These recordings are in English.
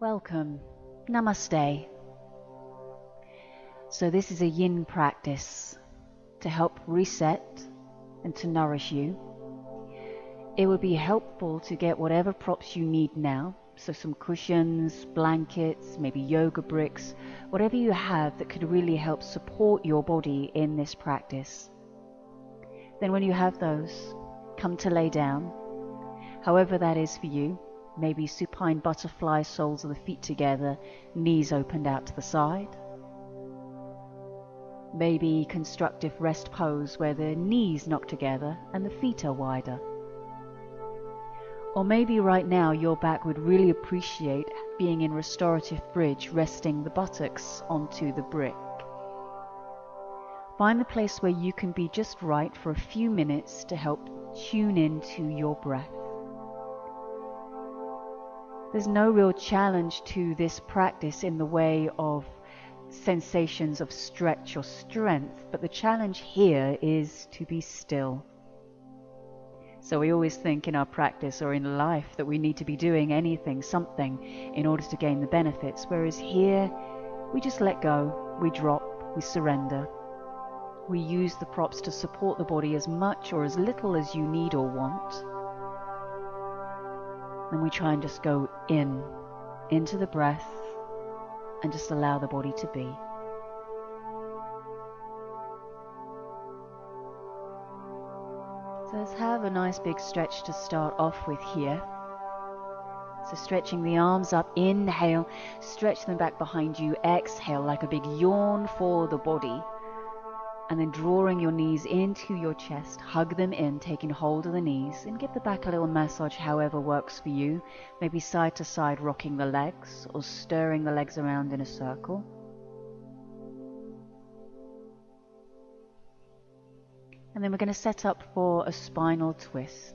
Welcome. Namaste. So this is a yin practice to help reset and to nourish you. It would be helpful to get whatever props you need now. So some cushions, blankets, maybe yoga bricks, whatever you have that could really help support your body in this practice. Then when you have those, come to lay down, however that is for you. Maybe supine butterfly, soles of the feet together, knees opened out to the side. Maybe constructive rest pose where the knees knock together and the feet are wider. Or maybe right now your back would really appreciate being in restorative bridge, resting the buttocks onto the brick. Find the place where you can be just right for a few minutes to help tune into your breath. There's no real challenge to this practice in the way of sensations of stretch or strength, but the challenge here is to be still. So we always think in our practice or in life that we need to be doing anything, something, in order to gain the benefits, whereas here we just let go, we drop, we surrender. We use the props to support the body as much or as little as you need or want. And we try and just go into the breath, and just allow the body to be. So let's have a nice big stretch to start off with here. So stretching the arms up, inhale, stretch them back behind you, exhale like a big yawn for the body. And then drawing your knees into your chest, hug them in, taking hold of the knees, and give the back a little massage however works for you. Maybe side to side rocking the legs or stirring the legs around in a circle. And then we're going to set up for a spinal twist.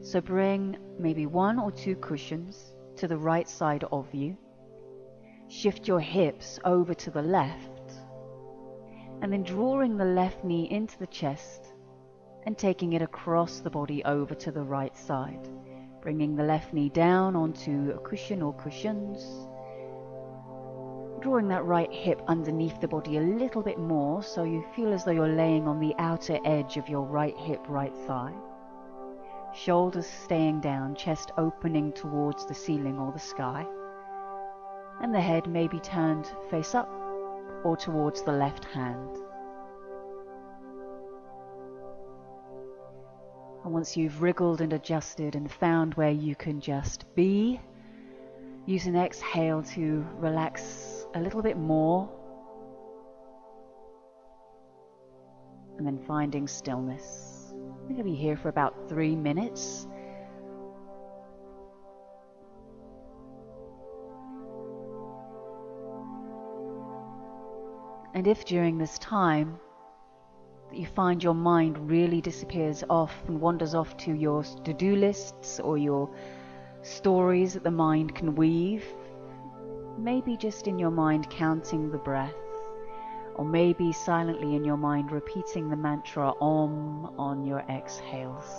So bring maybe 1 or 2 cushions to the right side of you. Shift your hips over to the left. And then drawing the left knee into the chest and taking it across the body over to the right side. Bringing the left knee down onto a cushion or cushions. Drawing that right hip underneath the body a little bit more so you feel as though you're laying on the outer edge of your right hip, right thigh. Shoulders staying down, chest opening towards the ceiling or the sky. And the head may be turned face up or towards the left hand. And once you've wriggled and adjusted and found where you can just be, use an exhale to relax a little bit more, and then finding stillness. I'm going to be here for about 3 minutes. And if during this time that you find your mind really disappears off and wanders off to your to-do lists or your stories that the mind can weave, maybe just in your mind counting the breath, or maybe silently in your mind repeating the mantra Om on your exhales.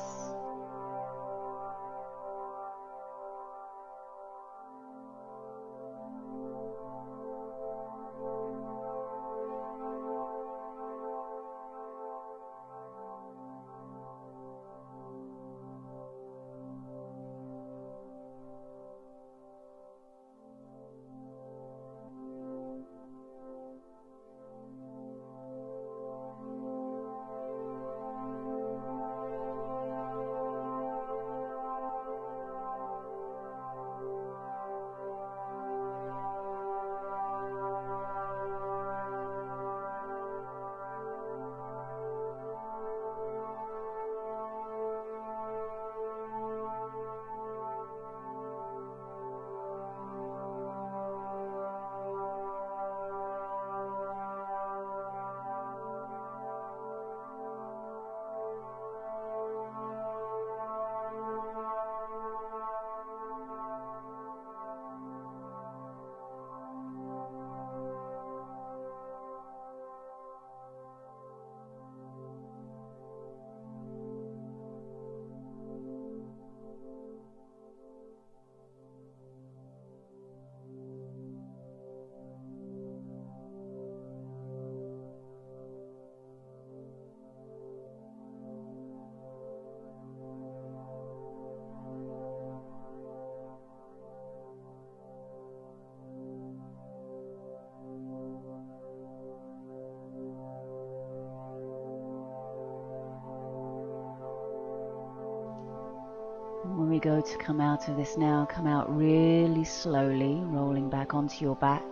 you go to come out of this now, come out really slowly, rolling back onto your back.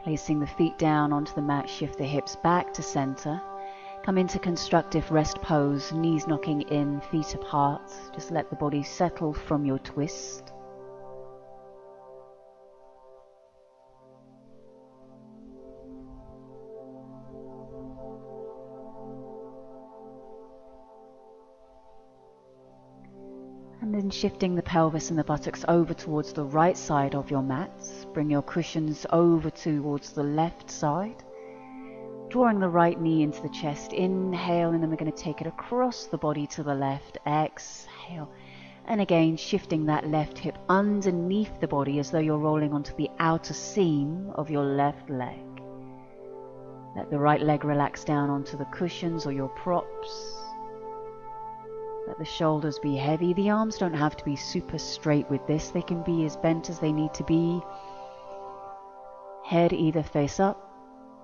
Placing the feet down onto the mat, shift the hips back to center. Come into constructive rest pose, knees knocking in, feet apart. Just let the body settle from your twist. And then shifting the pelvis and the buttocks over towards the right side of your mat. Bring your cushions over towards the left side. Drawing the right knee into the chest. Inhale, and then we're going to take it across the body to the left. Exhale. And again, shifting that left hip underneath the body as though you're rolling onto the outer seam of your left leg. Let the right leg relax down onto the cushions or your props. Let the shoulders be heavy. The arms don't have to be super straight with this. They can be as bent as they need to be. Head either face up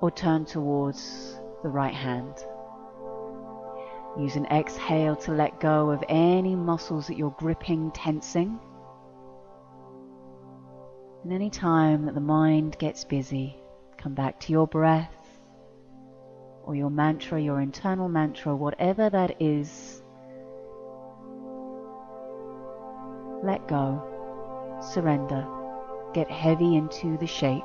or turn towards the right hand. Use an exhale to let go of any muscles that you're gripping, tensing. And any time that the mind gets busy, come back to your breath or your mantra, your internal mantra, whatever that is. Let go, surrender, get heavy into the shape.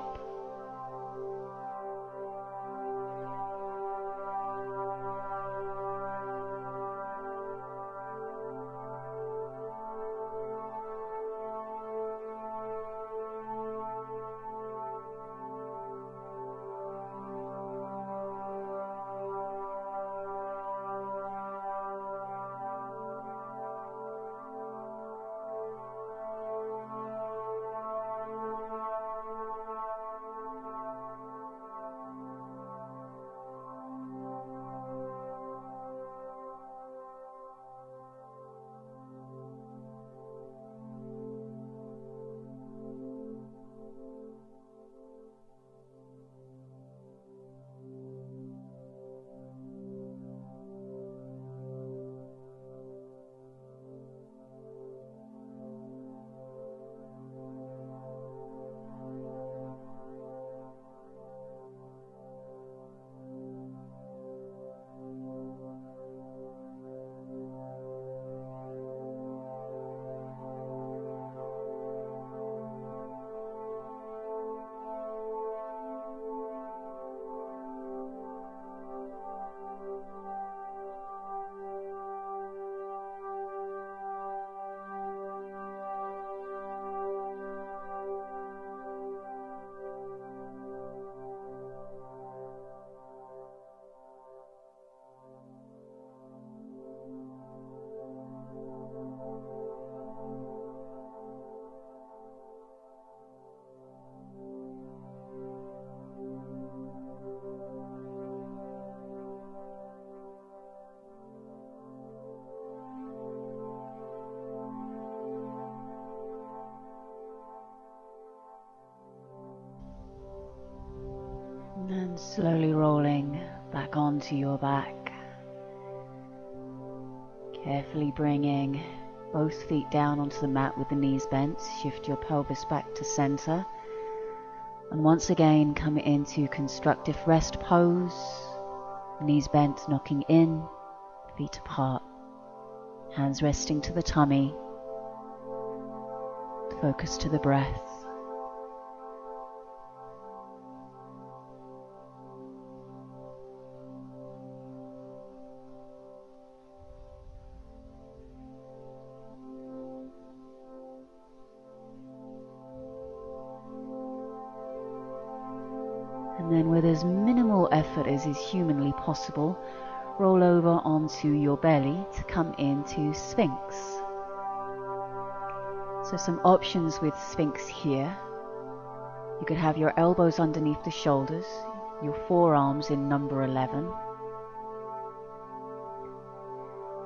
And slowly rolling back onto your back. Carefully bringing both feet down onto the mat with the knees bent. Shift your pelvis back to center. And once again, come into constructive rest pose. Knees bent, knocking in, feet apart. Hands resting to the tummy. Focus to the breath. And then with as minimal effort as is humanly possible, roll over onto your belly to come into Sphinx. So some options with Sphinx here. You could have your elbows underneath the shoulders, your forearms in number 11.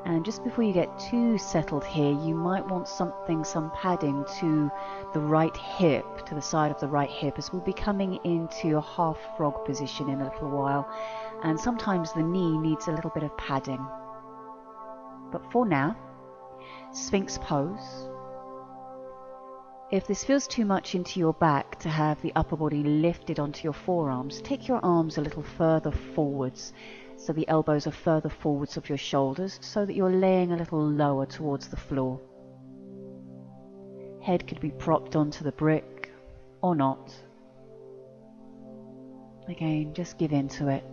And just before you get too settled here, you might want some padding to the right hip, to the side of the right hip, as we'll be coming into a half frog position in a little while. And sometimes the knee needs a little bit of padding. But for now, Sphinx pose. If this feels too much into your back to have the upper body lifted onto your forearms, take your arms a little further forwards, so the elbows are further forwards of your shoulders, so that you're laying a little lower towards the floor. Head could be propped onto the brick or not. Again, just give in to it.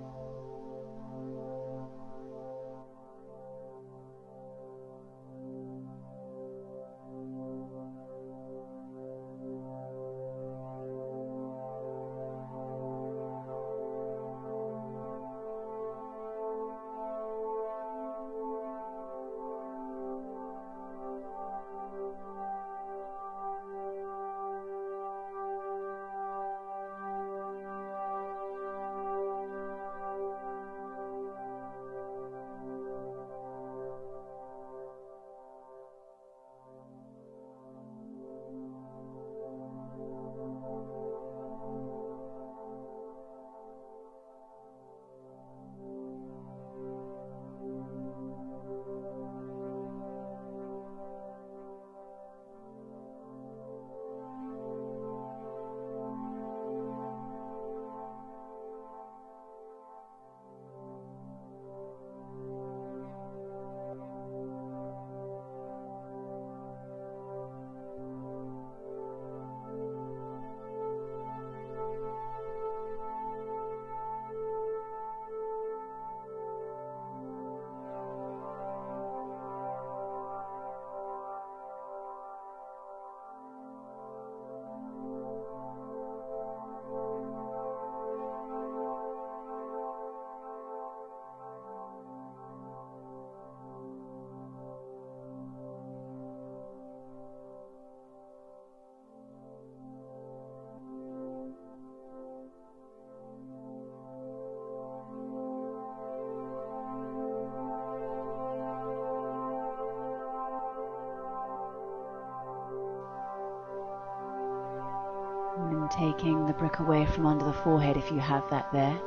And taking the brick away from under the forehead if you have that there,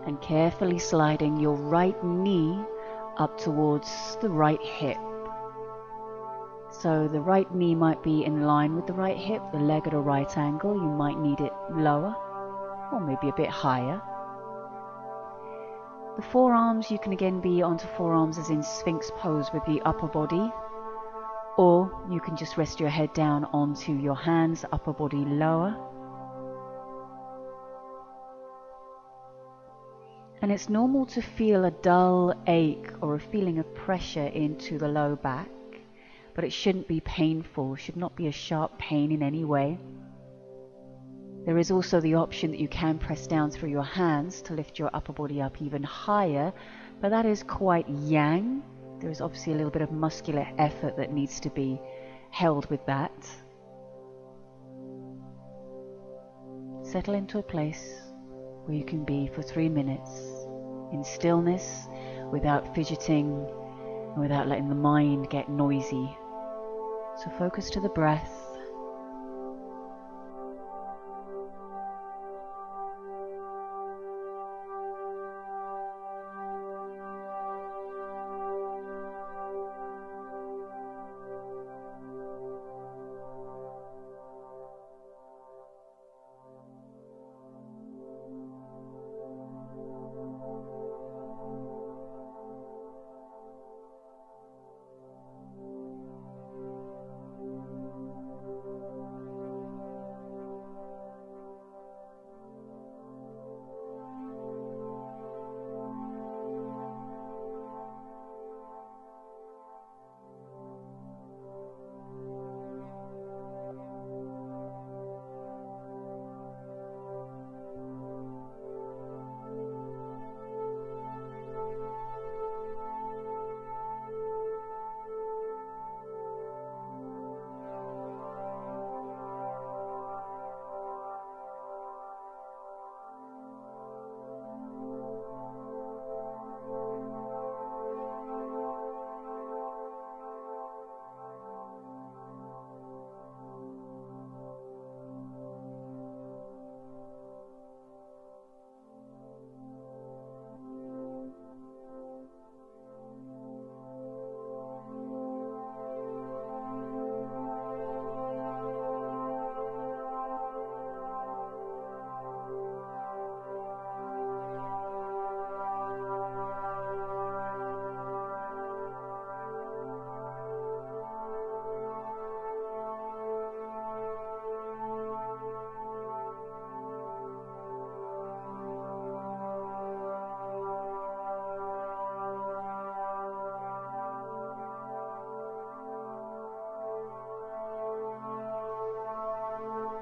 and carefully sliding your right knee up towards the right hip. So the right knee might be in line with the right hip, the leg at a right angle. You might need it lower or maybe a bit higher. The forearms, you can again be onto forearms as in Sphinx pose with the upper body, or you can just rest your head down onto your hands, upper body lower. And it's normal to feel a dull ache or a feeling of pressure into the low back, but it shouldn't be painful, should not be a sharp pain in any way. There is also the option that you can press down through your hands to lift your upper body up even higher, but that is quite yang. There is obviously a little bit of muscular effort that needs to be held with that. Settle into a place where you can be for 3 minutes in stillness, without fidgeting, and without letting the mind get noisy. So focus to the breath.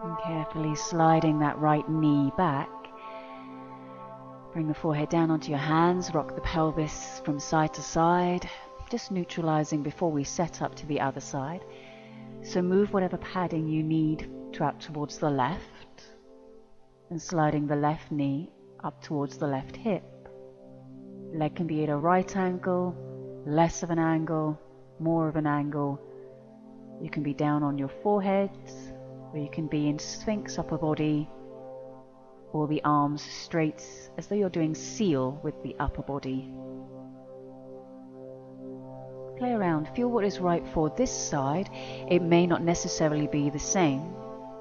And carefully sliding that right knee back. Bring the forehead down onto your hands, rock the pelvis from side to side, just neutralizing before we set up to the other side. So move whatever padding you need out towards the left, and sliding the left knee up towards the left hip. Leg can be at a right angle, less of an angle, more of an angle. You can be down on your forehead, or you can be in Sphinx upper body, or the arms straight as though you're doing seal with the upper body. Play around, feel what is right for this side. It may not necessarily be the same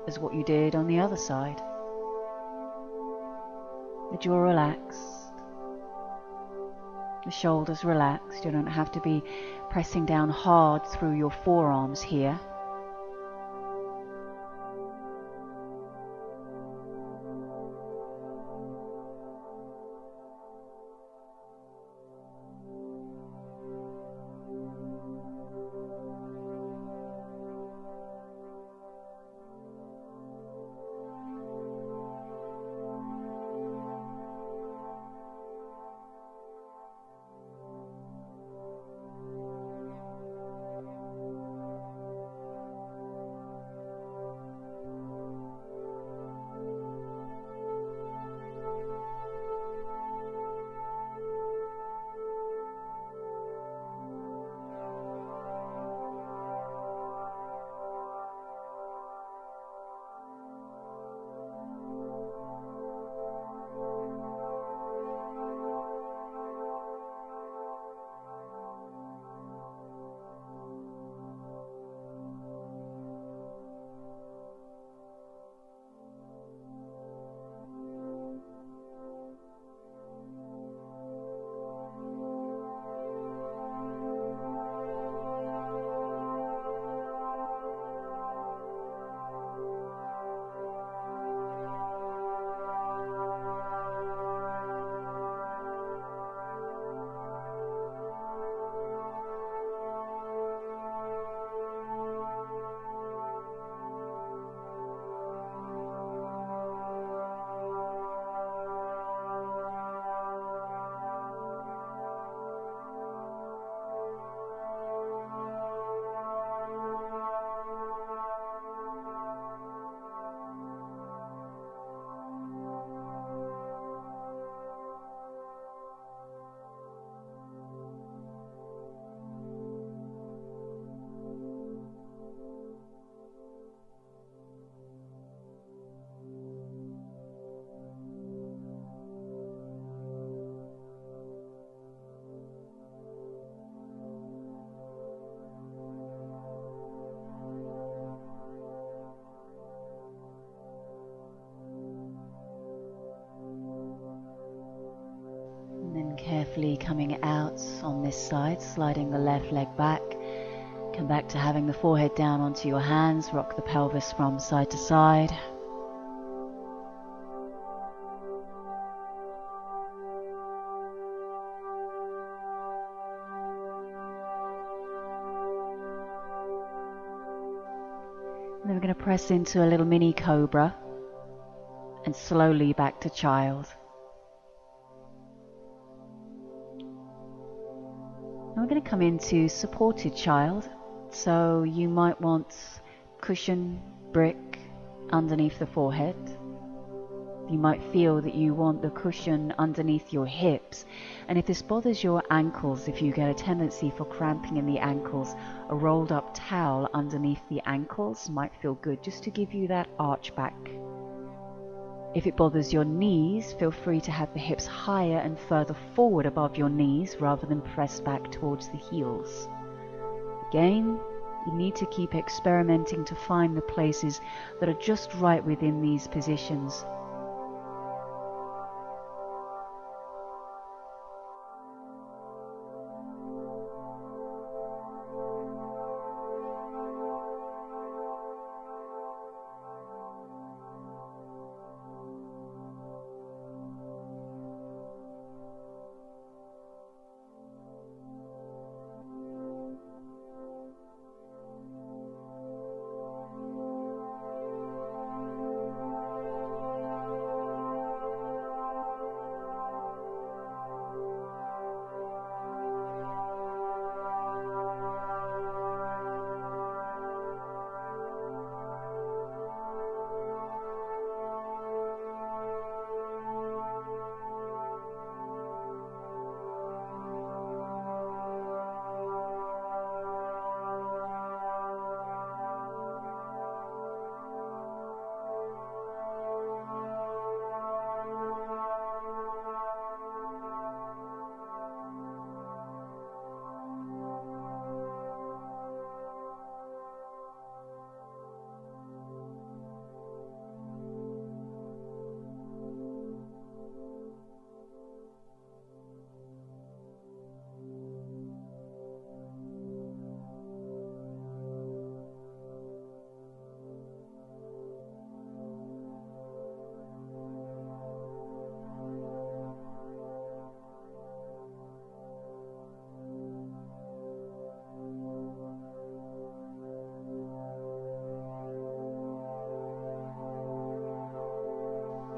as what you did on the other side. The jaw relaxed, the shoulders relaxed. You don't have to be pressing down hard through your forearms here. Carefully coming out on this side, sliding the left leg back. Come back to having the forehead down onto your hands, rock the pelvis from side to side. And then we're going to press into a little mini cobra and slowly back to child. We're going to come into supported child, so you might want cushion, brick underneath the forehead. You might feel that you want the cushion underneath your hips, and if this bothers your ankles, if you get a tendency for cramping in the ankles, a rolled up towel underneath the ankles might feel good, just to give you that arch back. If it bothers your knees, feel free to have the hips higher and further forward above your knees rather than pressed back towards the heels. Again, you need to keep experimenting to find the places that are just right within these positions.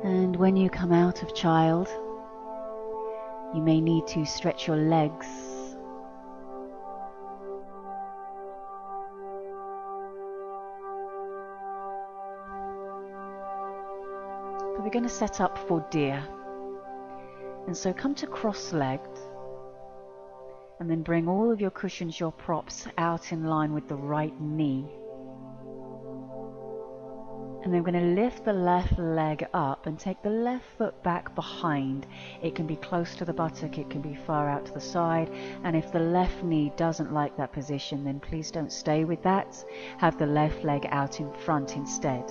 And when you come out of child, you may need to stretch your legs. But we're going to set up for deer. And so come to cross-legged, and then bring all of your cushions, your props, out in line with the right knee. And then we're going to lift the left leg up and take the left foot back behind. It can be close to the buttock, it can be far out to the side. And if the left knee doesn't like that position, then please don't stay with that. Have the left leg out in front instead.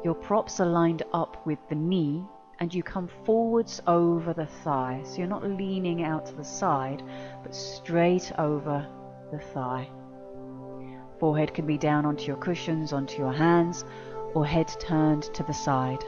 Your props are lined up with the knee, and you come forwards over the thigh. So you're not leaning out to the side, but straight over the thigh. Forehead can be down onto your cushions, onto your hands, or head turned to the side.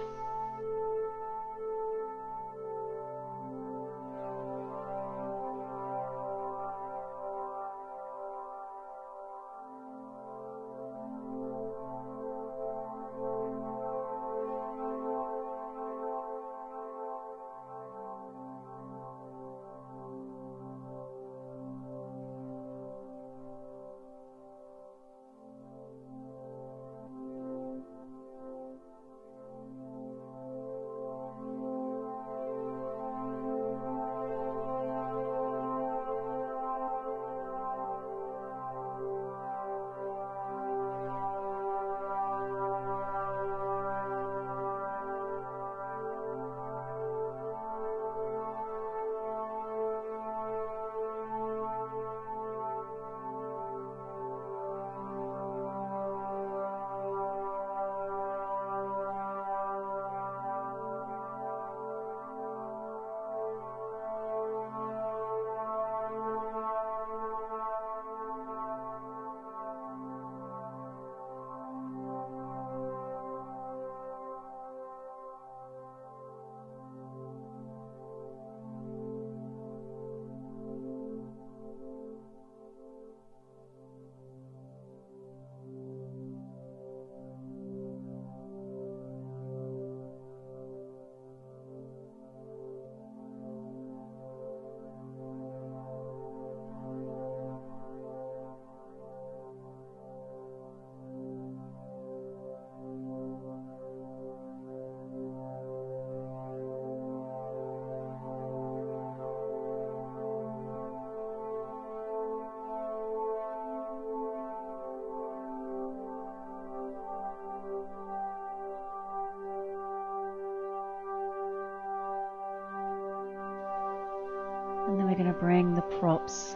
And then we're going to bring the props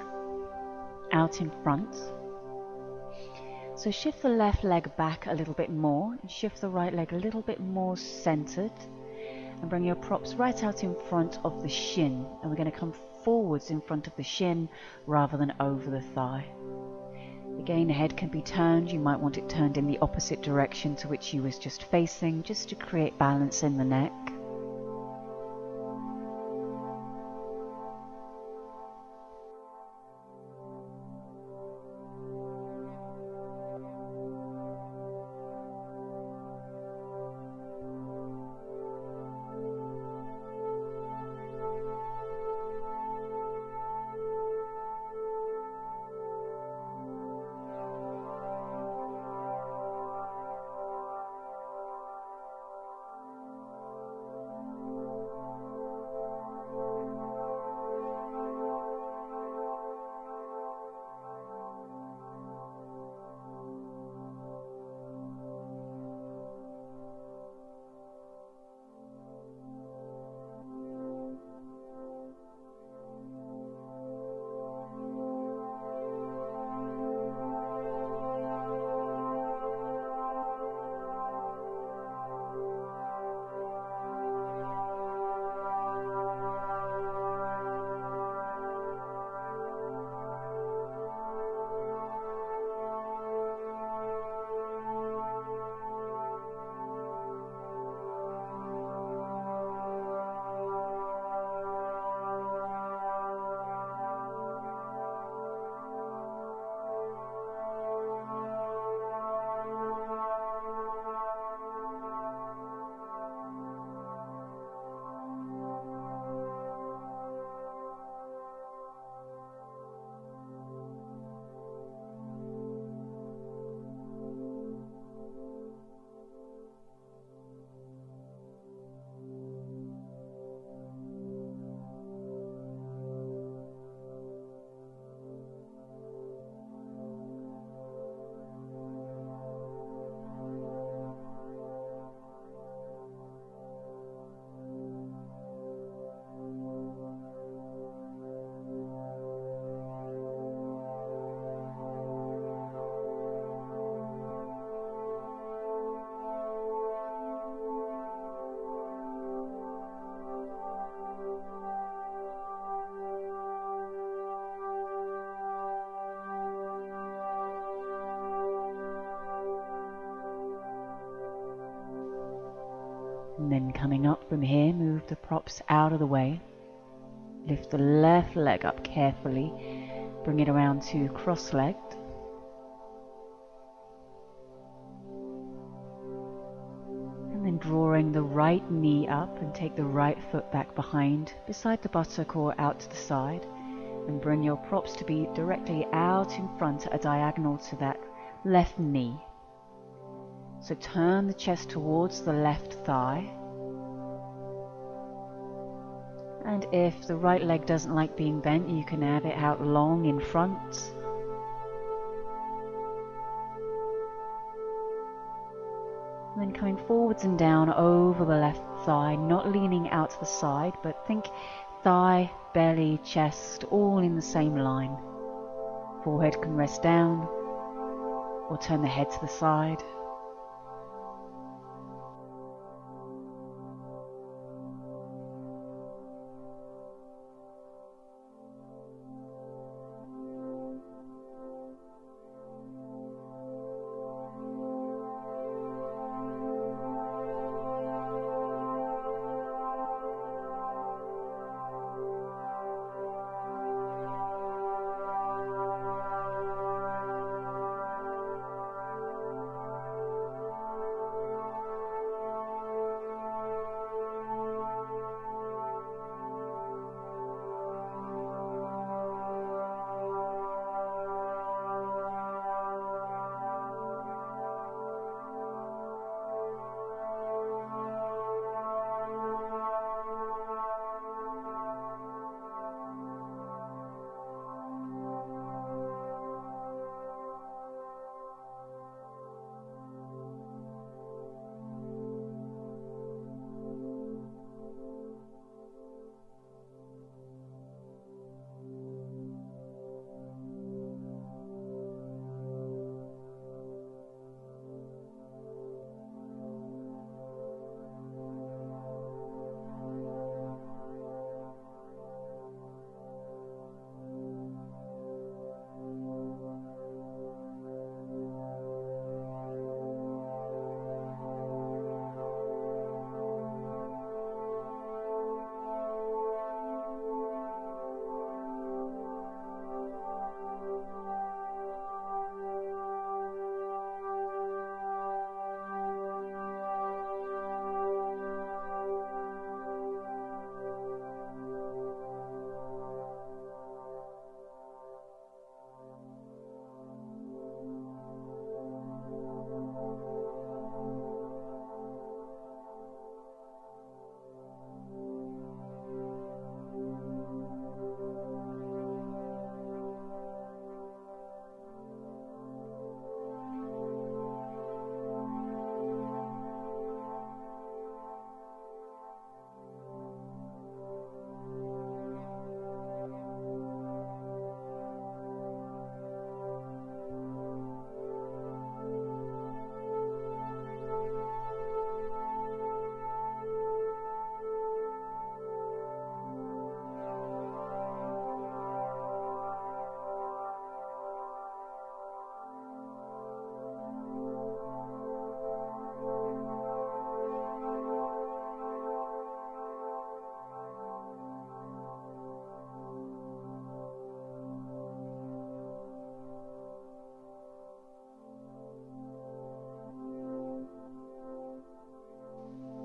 out in front. So shift the left leg back a little bit more and shift the right leg a little bit more centered, and bring your props right out in front of the shin. And we're going to come forwards in front of the shin rather than over the thigh. Again, the head can be turned. You might want it turned in the opposite direction to which you was just facing, just to create balance in the neck. And then coming up from here, move the props out of the way. Lift the left leg up carefully. Bring it around to cross-legged. And then drawing the right knee up and take the right foot back behind, beside the buttock or out to the side. And bring your props to be directly out in front at a diagonal to that left knee. So turn the chest towards the left thigh. And if the right leg doesn't like being bent, you can have it out long in front. And then coming forwards and down over the left thigh, not leaning out to the side, but think thigh, belly, chest, all in the same line. Forehead can rest down, or turn the head to the side.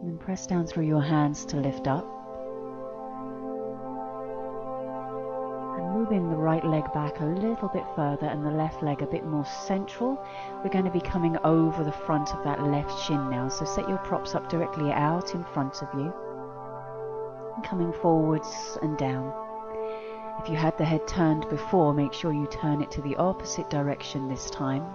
And press down through your hands to lift up. And moving the right leg back a little bit further and the left leg a bit more central. We're going to be coming over the front of that left shin now. So set your props up directly out in front of you. And coming forwards and down. If you had the head turned before, make sure you turn it to the opposite direction this time.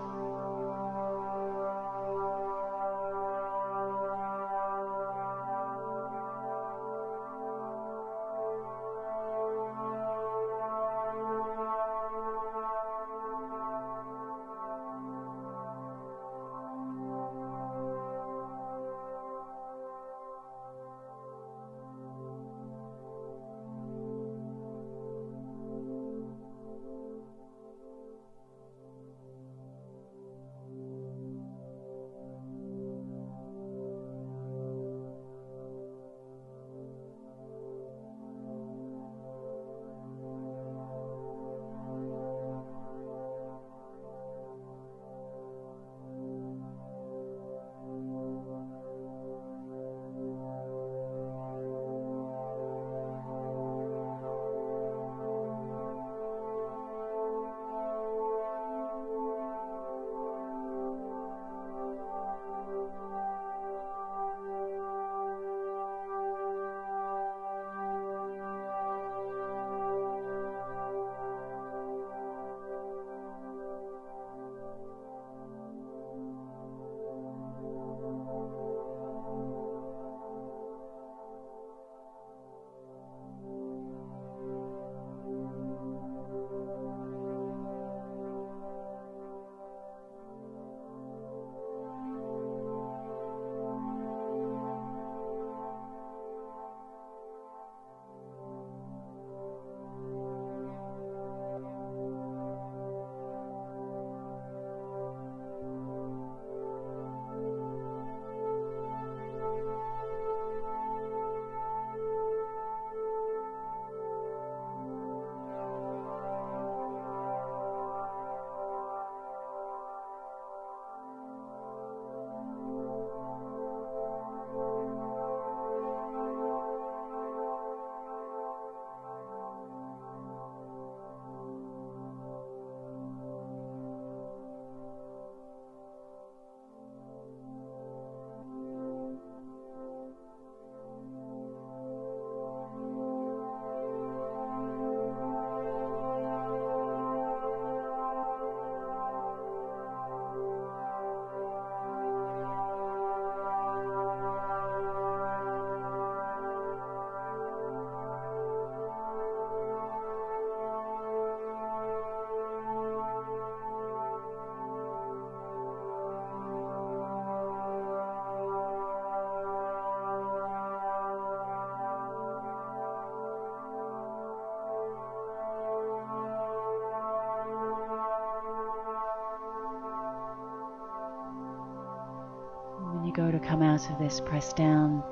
When you go to come out of this, press down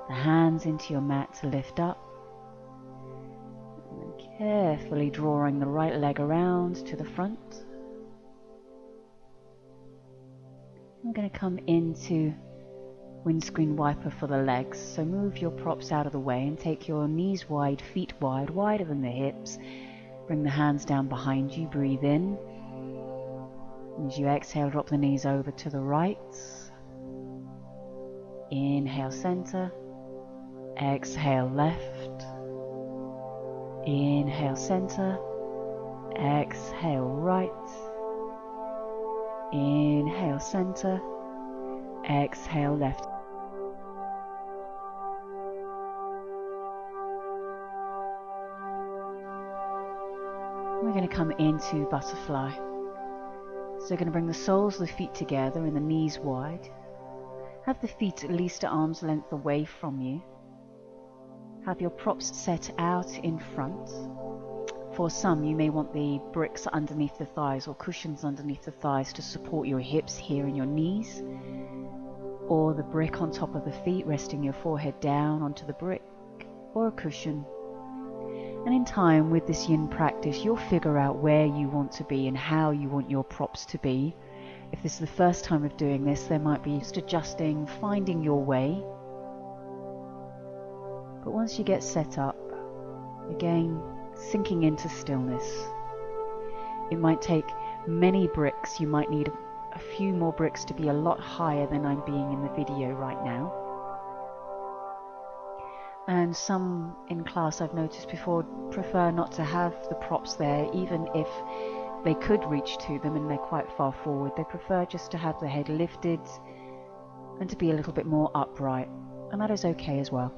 the hands into your mat to lift up. And then carefully drawing the right leg around to the front. I'm going to come into windscreen wiper for the legs. So move your props out of the way and take your knees wide, feet wide, wider than the hips. Bring the hands down behind you. Breathe in. As you exhale, drop the knees over to the right. Inhale, center. Exhale, left. Inhale, center. Exhale, right. Inhale, center. Exhale, left. We're going to come into butterfly. So we're going to bring the soles of the feet together and the knees wide. Have the feet at least at arm's length away from you. Have your props set out in front. For some, you may want the bricks underneath the thighs or cushions underneath the thighs to support your hips here and your knees. Or the brick on top of the feet, resting your forehead down onto the brick or a cushion. And in time, with this yin practice, you'll figure out where you want to be and how you want your props to be. If this is the first time of doing this, there might be just adjusting, finding your way. But once you get set up, again, sinking into stillness. It might take many bricks. You might need a few more bricks to be a lot higher than I'm being in the video right now. And some in class I've noticed before prefer not to have the props there, even if they could reach to them and they're quite far forward. They prefer just to have the head lifted and to be a little bit more upright, and that is okay as well.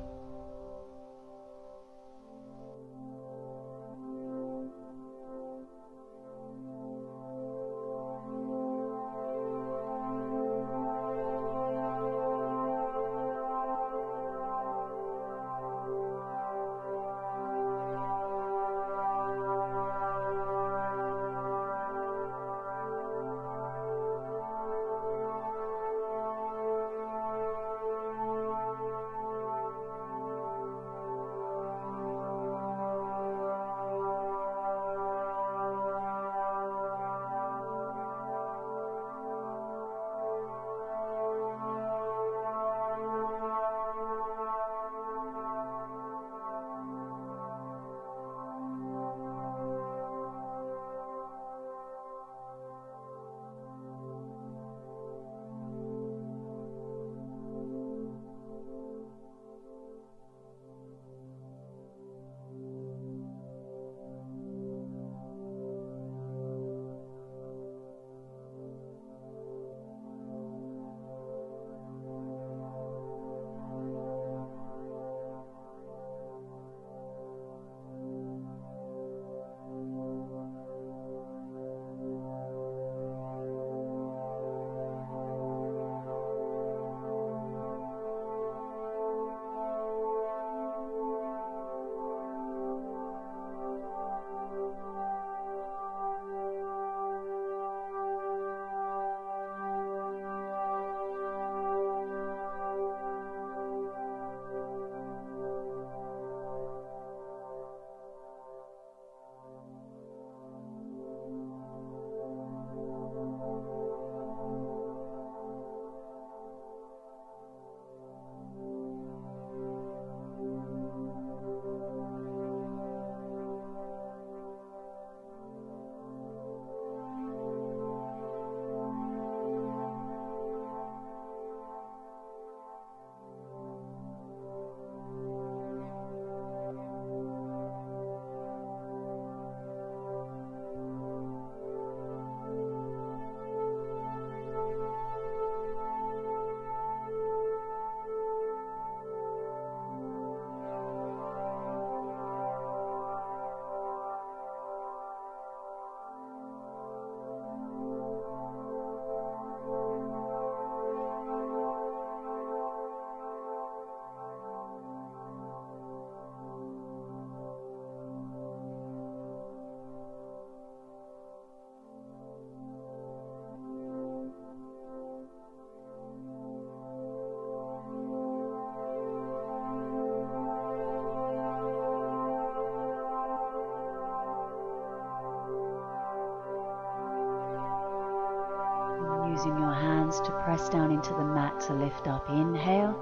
hands to press down into the mat to lift up. Inhale,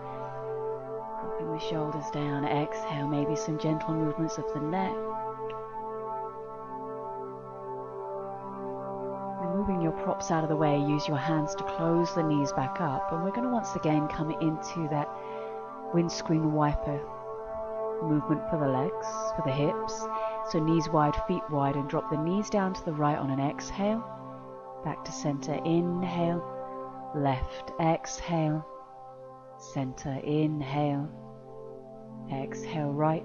dropping the shoulders down. Exhale, maybe some gentle movements of the neck. Moving your props out of the way, use your hands to close the knees back up, and we're going to once again come into that windscreen wiper movement for the legs, for the hips. So knees wide, feet wide, and drop the knees down to the right on an exhale. Back to center, inhale, left, exhale, center, inhale, exhale, right.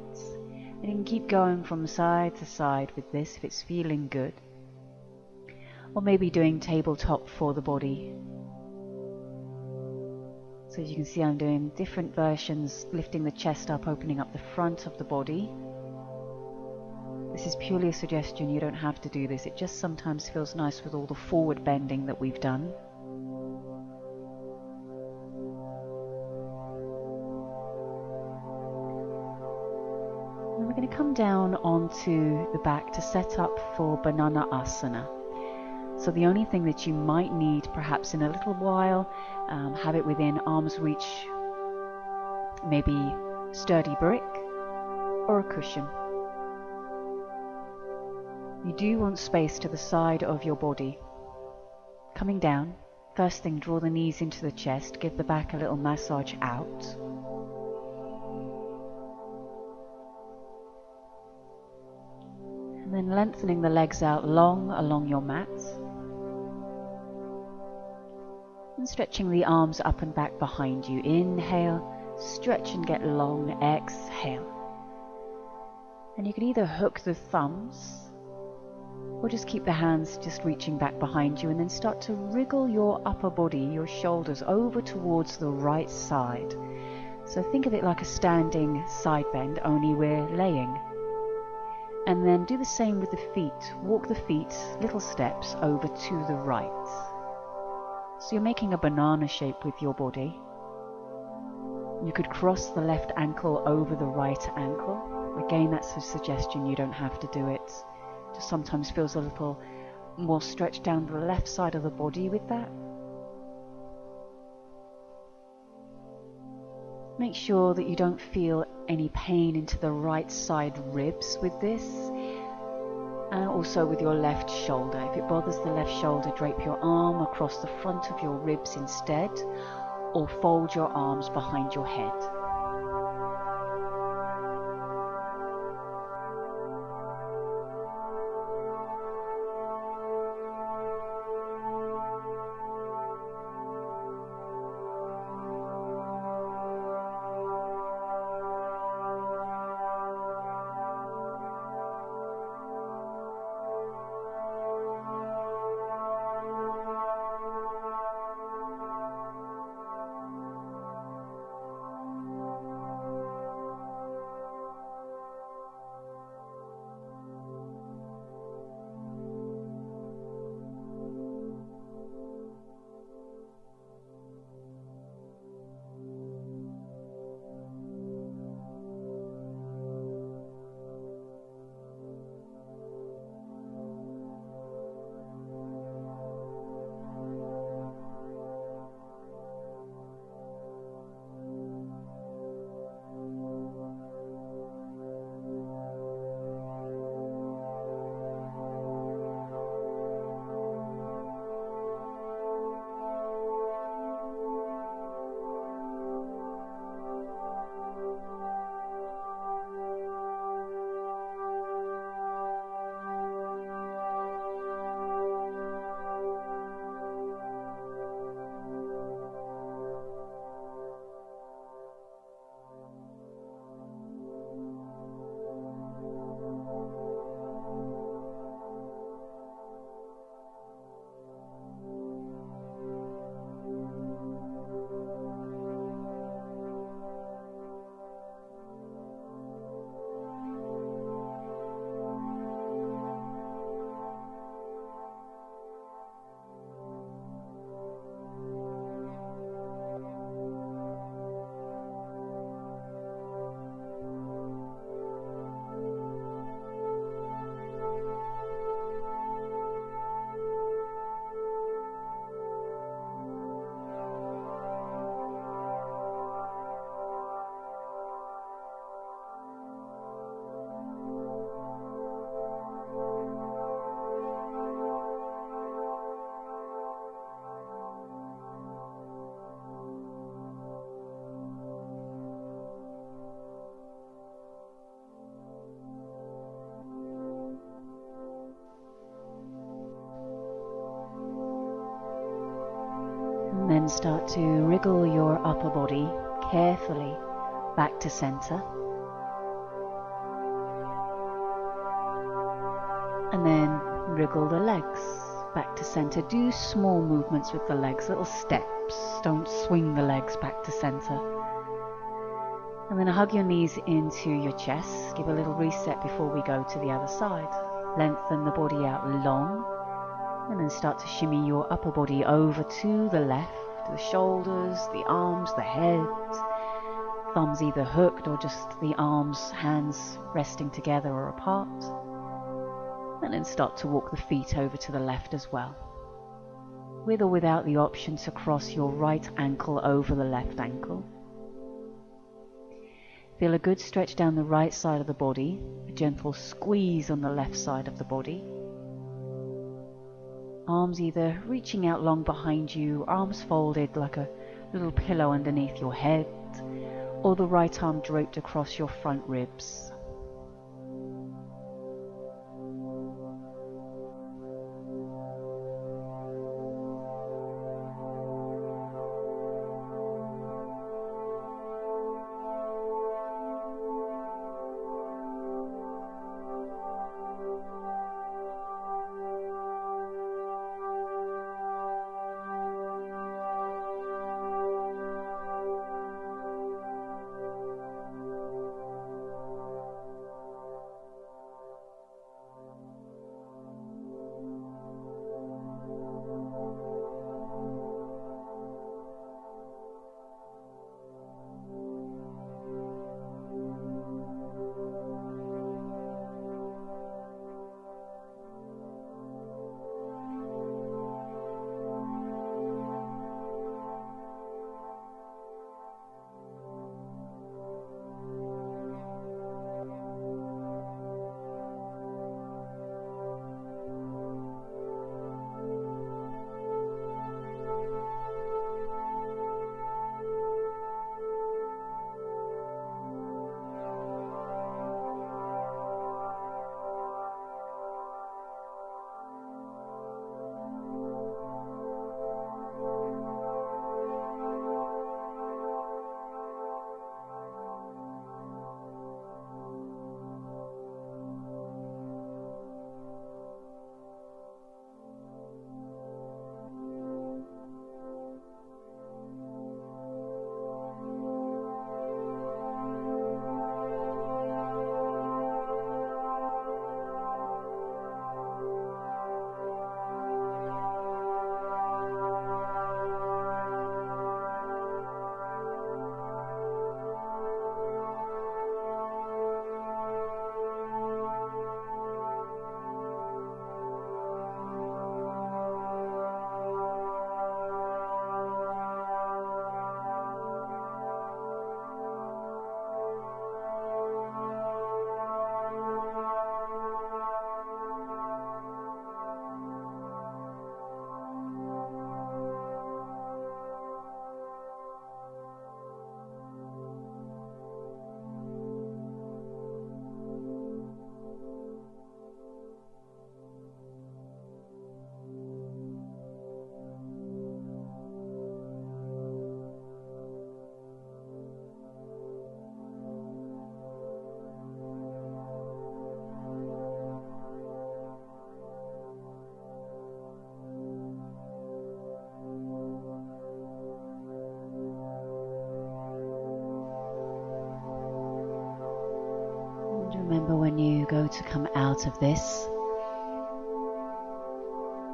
And you can keep going from side to side with this if it's feeling good. Or maybe doing tabletop for the body. So as you can see, I'm doing different versions, lifting the chest up, opening up the front of the body. This is purely a suggestion, you don't have to do this. It just sometimes feels nice with all the forward bending that we've done. And we're going to come down onto the back to set up for Banana Asana. So the only thing that you might need perhaps in a little while, have it within arm's reach, maybe sturdy brick or a cushion. You do want space to the side of your body. Coming down, first thing, draw the knees into the chest, give the back a little massage out. And then lengthening the legs out long along your mat. And stretching the arms up and back behind you. Inhale, stretch and get long, exhale. And you can either hook the thumbs or just keep the hands just reaching back behind you, and then start to wriggle your upper body, your shoulders over towards the right side. So think of it like a standing side bend, only we're laying. And then do the same with the feet. Walk the feet, little steps, over to the right. So you're making a banana shape with your body. You could cross the left ankle over the right ankle. Again, that's a suggestion, you don't have to do it. Just sometimes feels a little more stretched down the left side of the body with that. Make sure that you don't feel any pain into the right side ribs with this. And also with your left shoulder. If it bothers the left shoulder, drape your arm across the front of your ribs instead, or fold your arms behind your head. then start to wriggle your upper body carefully back to center. And then wriggle the legs back to center. Do small movements with the legs, little steps. Don't swing the legs back to center. And then hug your knees into your chest. Give a little reset before we go to the other side. Lengthen the body out long. And then start to shimmy your upper body over to the left. The shoulders, the arms, the head. Thumbs either hooked or just the arms, hands resting together or apart. And then start to walk the feet over to the left as well. With or without the option to cross your right ankle over the left ankle. Feel a good stretch down the right side of the body, a gentle squeeze on the left side of the body. Arms either reaching out long behind you, arms folded like a little pillow underneath your head, or the right arm draped across your front ribs. Remember when you go to come out of this,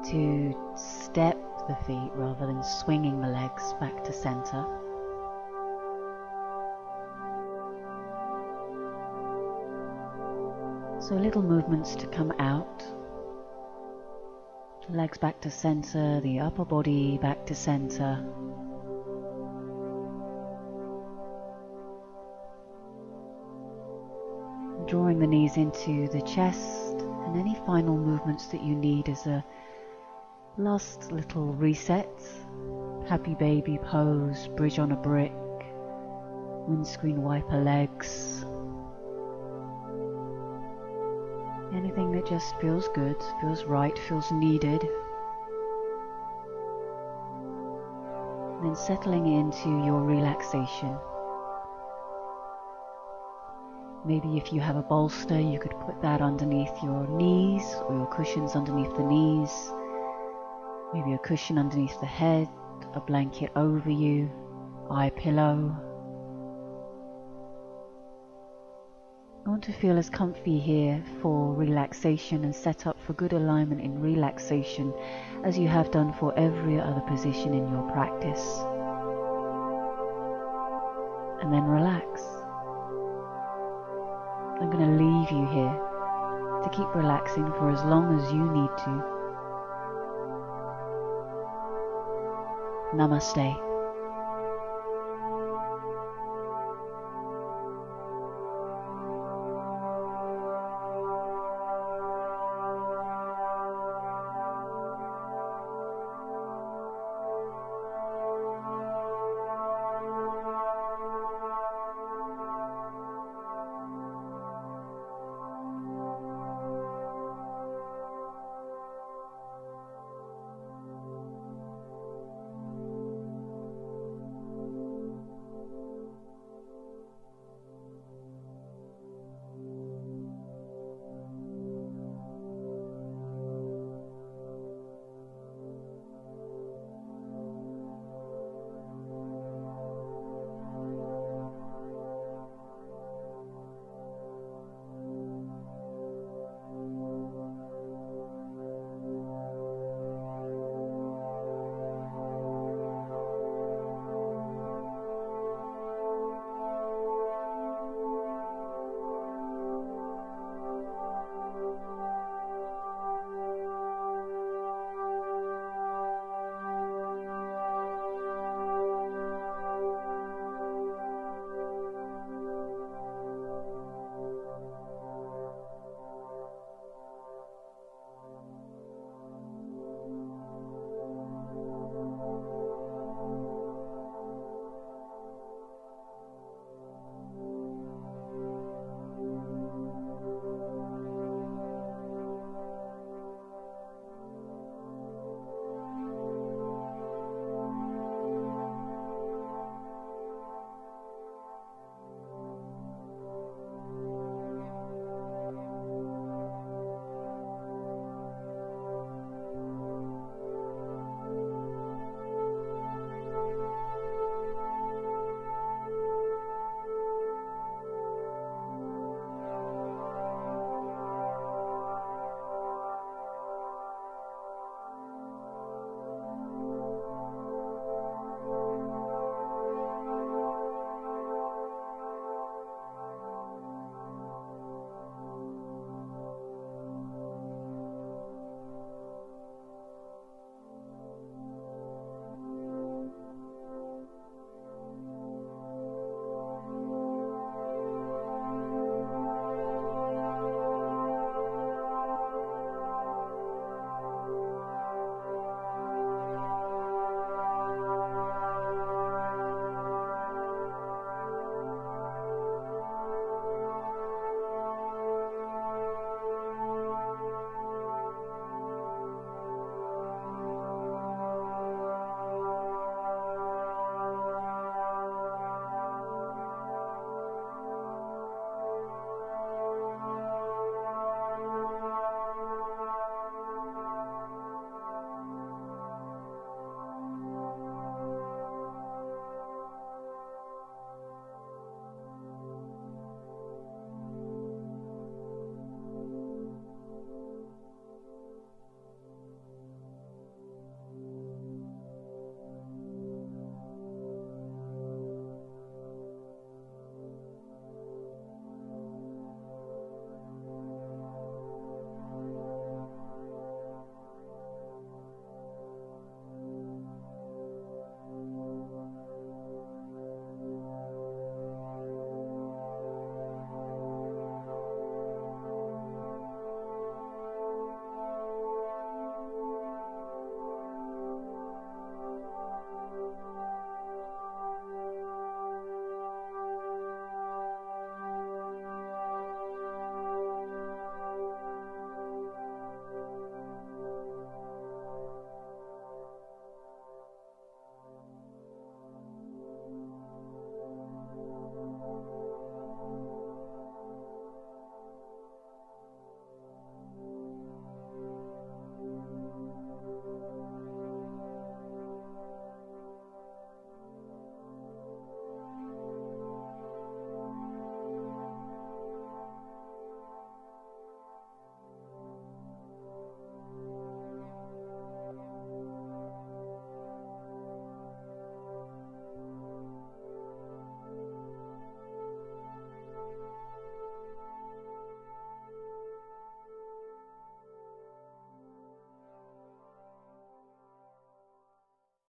to step the feet rather than swinging the legs back to center. So little movements to come out. The legs back to center, the upper body back to center. Drawing the knees into the chest, and any final movements that you need as a last little reset. Happy baby pose, bridge on a brick, windscreen wiper legs. Anything that just feels good, feels right, feels needed. then settling into your relaxation. Maybe if you have a bolster, you could put that underneath your knees or your cushions underneath the knees. Maybe a cushion underneath the head, a blanket over you, eye pillow. I want to feel as comfy here for relaxation and set up for good alignment in relaxation as you have done for every other position in your practice. And then relax. I'm going to leave you here to keep relaxing for as long as you need to. Namaste.